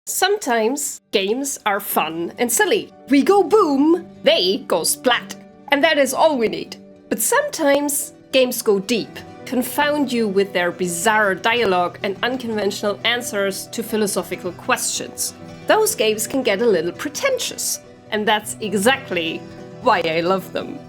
Sometimes games are fun and silly. We go boom, they go splat. And that is all we need. But sometimes games go deep, confound you with their bizarre dialogue and unconventional answers to philosophical questions. Those games can get a little pretentious. And that's exactly why I love them.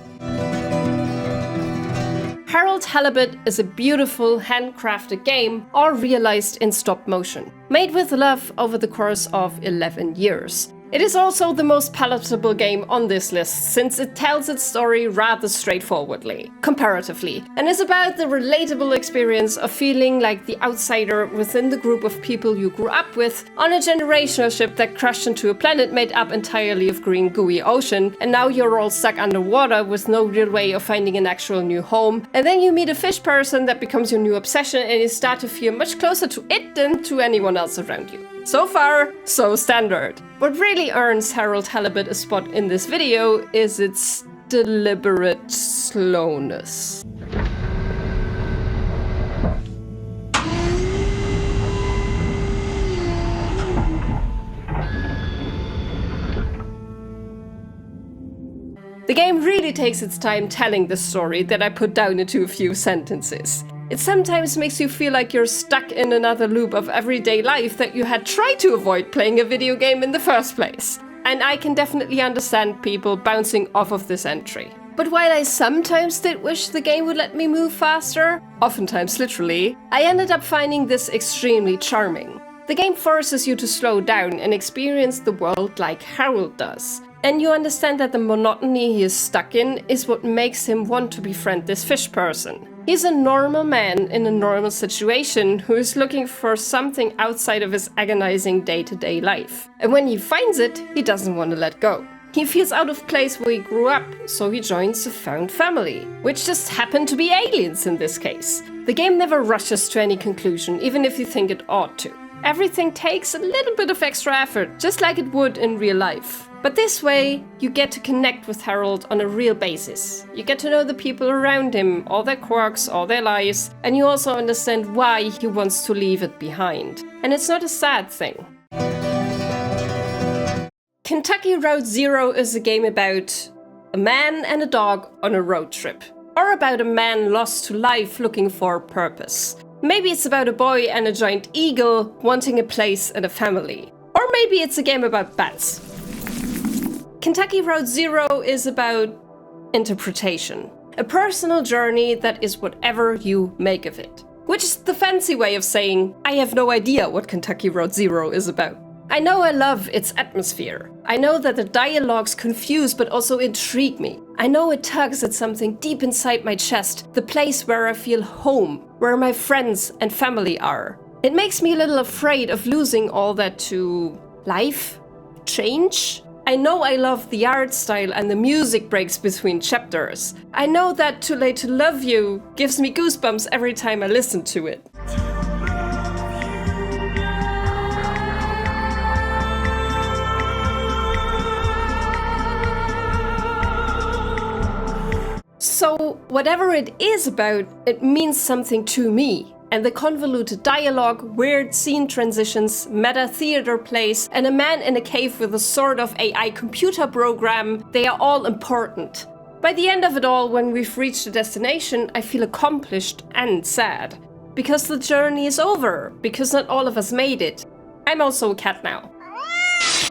Harold Halibut is a beautiful, handcrafted game, all realized in stop motion, made with love over the course of 11 years. It is also the most palatable game on this list, since it tells its story rather straightforwardly, comparatively, and is about the relatable experience of feeling like the outsider within the group of people you grew up with on a generational ship that crashed into a planet made up entirely of green gooey ocean, and now you're all stuck underwater with no real way of finding an actual new home, and then you meet a fish person that becomes your new obsession and you start to feel much closer to it than to anyone else around you. So far, so standard. What really earns Harold Halibut a spot in this video is its deliberate slowness. The game really takes its time telling the story that I put down into a few sentences. It sometimes makes you feel like you're stuck in another loop of everyday life that you had tried to avoid playing a video game in the first place. And I can definitely understand people bouncing off of this entry. But while I sometimes did wish the game would let me move faster, oftentimes literally, I ended up finding this extremely charming. The game forces you to slow down and experience the world like Harold does. And you understand that the monotony he is stuck in is what makes him want to befriend this fish person. He's a normal man in a normal situation who is looking for something outside of his agonizing day-to-day life. And when he finds it, he doesn't want to let go. He feels out of place where he grew up, so he joins a found family, which just happen to be aliens in this case. The game never rushes to any conclusion, even if you think it ought to. Everything takes a little bit of extra effort, just like it would in real life. But this way, you get to connect with Harold on a real basis. You get to know the people around him, all their quirks, all their lies, and you also understand why he wants to leave it behind. And it's not a sad thing. Kentucky Route Zero is a game about a man and a dog on a road trip. Or about a man lost to life looking for a purpose. Maybe it's about a boy and a giant eagle wanting a place and a family. Or maybe it's a game about bats. Kentucky Route Zero is about interpretation. A personal journey that is whatever you make of it. Which is the fancy way of saying, I have no idea what Kentucky Route Zero is about. I know I love its atmosphere. I know that the dialogues confuse but also intrigue me. I know it tugs at something deep inside my chest, the place where I feel home, where my friends and family are. It makes me a little afraid of losing all that to life, change. I know I love the art style and the music breaks between chapters. I know that Too Late to Love You gives me goosebumps every time I listen to it. So, whatever it is about, it means something to me. And the convoluted dialogue, weird scene transitions, meta theater plays, and a man in a cave with a sort of AI computer program, they are all important. By the end of it all, when we've reached the destination, I feel accomplished and sad. Because the journey is over, because not all of us made it. I'm also a cat now.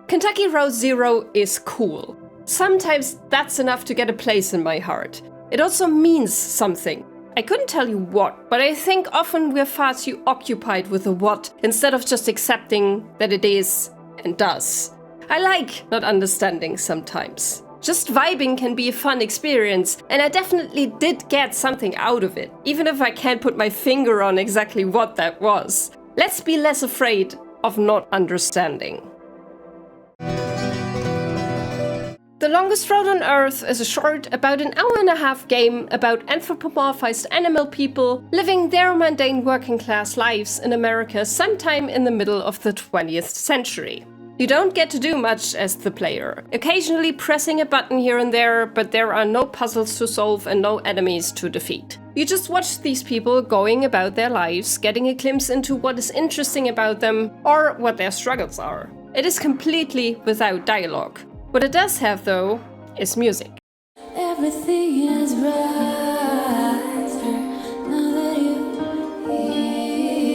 Kentucky Route Zero is cool. Sometimes that's enough to get a place in my heart. It also means something. I couldn't tell you what, but I think often we're far too occupied with the what instead of just accepting that it is and does. I like not understanding sometimes. Just vibing can be a fun experience, and I definitely did get something out of it, even if I can't put my finger on exactly what that was. Let's be less afraid of not understanding. The Longest Road on Earth is a short, about an hour-and-a-half game about anthropomorphized animal people living their mundane working-class lives in America sometime in the middle of the 20th century. You don't get to do much as the player, occasionally pressing a button here and there, but there are no puzzles to solve and no enemies to defeat. You just watch these people going about their lives, getting a glimpse into what is interesting about them or what their struggles are. It is completely without dialogue. What it does have, though, is music. Everything is brighter now that you're here.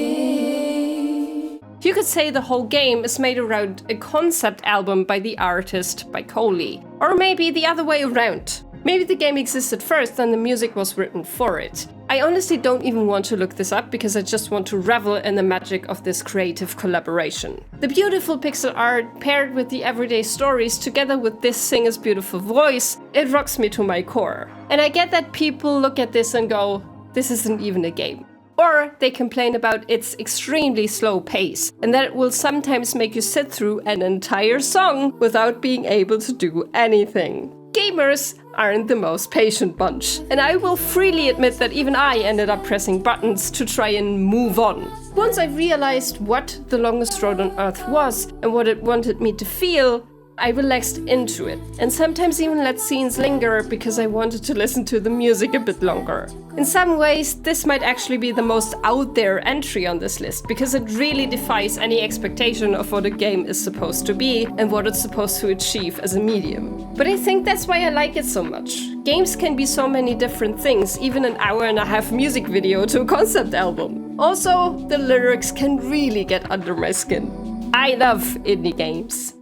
You could say the whole game is made around a concept album by the artist by Lile. Or maybe the other way around. Maybe the game existed first and the music was written for it. I honestly don't even want to look this up because I just want to revel in the magic of this creative collaboration. The beautiful pixel art paired with the everyday stories together with this singer's beautiful voice, it rocks me to my core. And I get that people look at this and go, this isn't even a game. Or they complain about its extremely slow pace and that it will sometimes make you sit through an entire song without being able to do anything. Gamers aren't the most patient bunch, and I will freely admit that even I ended up pressing buttons to try and move on. Once I realized what The Longest Road on Earth was and what it wanted me to feel, I relaxed into it, and sometimes even let scenes linger because I wanted to listen to the music a bit longer. In some ways, this might actually be the most out there entry on this list, because it really defies any expectation of what a game is supposed to be and what it's supposed to achieve as a medium. But I think that's why I like it so much. Games can be so many different things, even an hour-and-a-half music video to a concept album. Also, the lyrics can really get under my skin. I love indie games.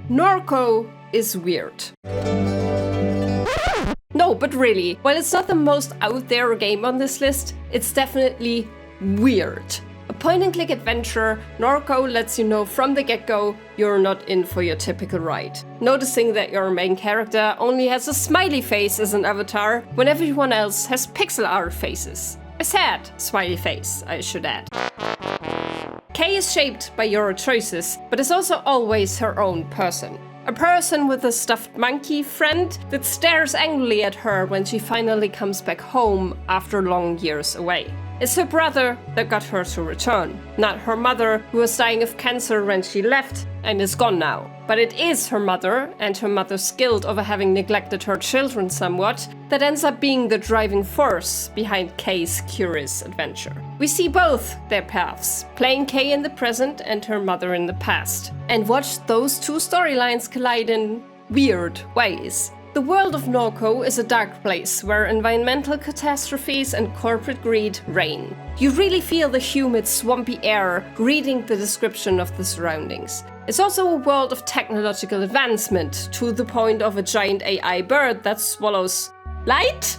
Norco is weird. No, but really, while it's not the most out there game on this list, it's definitely weird. A point-and-click adventure, Norco lets you know from the get-go you're not in for your typical ride. Noticing that your main character only has a smiley face as an avatar when everyone else has pixel art faces. A sad smiley face, I should add. Kay is shaped by your choices, but is also always her own person. A person with a stuffed monkey friend that stares angrily at her when she finally comes back home after long years away. It's her brother that got her to return, not her mother who was dying of cancer when she left and is gone now. But it is her mother and her mother's guilt over having neglected her children somewhat that ends up being the driving force behind Kay's curious adventure. We see both their paths, playing Kay in the present and her mother in the past, and watch those two storylines collide in weird ways. The world of Norco is a dark place where environmental catastrophes and corporate greed reign. You really feel the humid, swampy air reading the description of the surroundings. It's also a world of technological advancement, to the point of a giant AI bird that swallows light?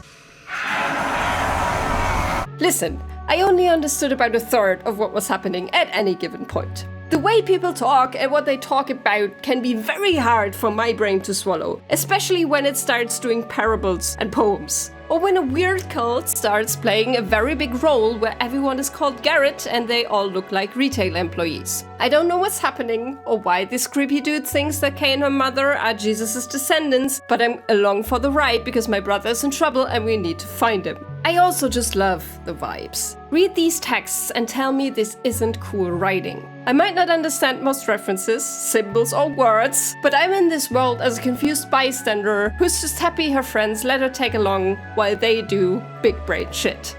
Listen, I only understood about a third of what was happening at any given point. The way people talk and what they talk about can be very hard for my brain to swallow, especially when it starts doing parables and poems. Or when a weird cult starts playing a very big role where everyone is called Garrett and they all look like retail employees. I don't know what's happening or why this creepy dude thinks that Kay and her mother are Jesus' descendants, but I'm along for the ride because my brother is in trouble and we need to find him. I also just love the vibes. Read these texts and tell me this isn't cool writing. I might not understand most references, symbols or words, but I'm in this world as a confused bystander who's just happy her friends let her tag along while they do big brain shit.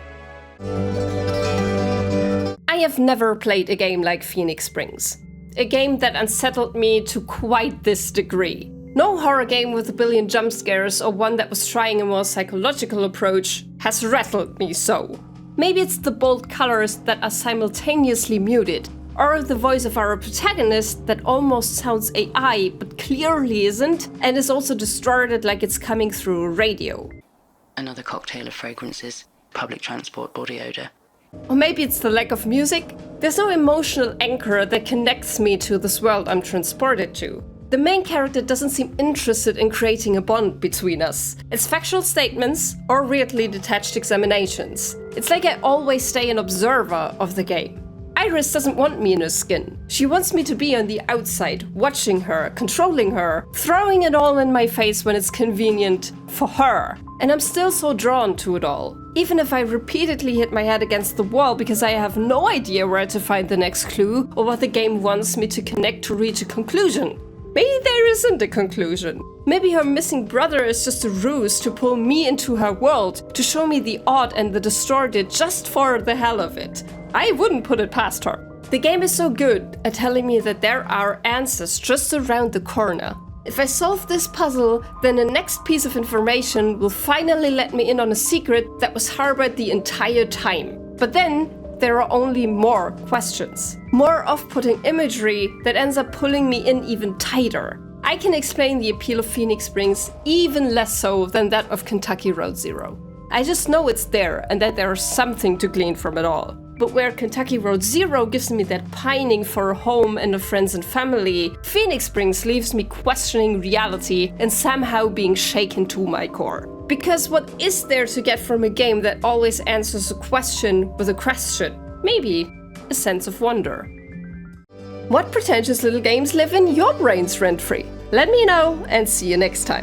I have never played a game like Phoenix Springs. A game that unsettled me to quite this degree. No horror game with a billion jump scares or one that was trying a more psychological approach has rattled me so. Maybe it's the bold colors that are simultaneously muted, or the voice of our protagonist that almost sounds AI but clearly isn't, and is also distorted like it's coming through a radio. Another cocktail of fragrances, public transport body odor. Or maybe it's the lack of music. There's no emotional anchor that connects me to this world I'm transported to. The main character doesn't seem interested in creating a bond between us. It's factual statements or weirdly detached examinations. It's like I always stay an observer of the game. Iris doesn't want me in her skin. She wants me to be on the outside, watching her, controlling her, throwing it all in my face when it's convenient for her. And I'm still so drawn to it all. Even if I repeatedly hit my head against the wall because I have no idea where to find the next clue or what the game wants me to connect to reach a conclusion. Maybe there isn't a conclusion. Maybe her missing brother is just a ruse to pull me into her world, to show me the odd and the distorted just for the hell of it. I wouldn't put it past her. The game is so good at telling me that there are answers just around the corner. If I solve this puzzle, then the next piece of information will finally let me in on a secret that was harbored the entire time. But then, there are only more questions. More off-putting imagery that ends up pulling me in even tighter. I can explain the appeal of Phoenix Springs even less so than that of Kentucky Road Zero. I just know it's there and that there is something to glean from it all. But where Kentucky Road Zero gives me that pining for a home and a friends and family, Phoenix Springs leaves me questioning reality and somehow being shaken to my core. Because what is there to get from a game that always answers a question with a question? Maybe a sense of wonder. What pretentious little games live in your brains rent-free? Let me know and see you next time.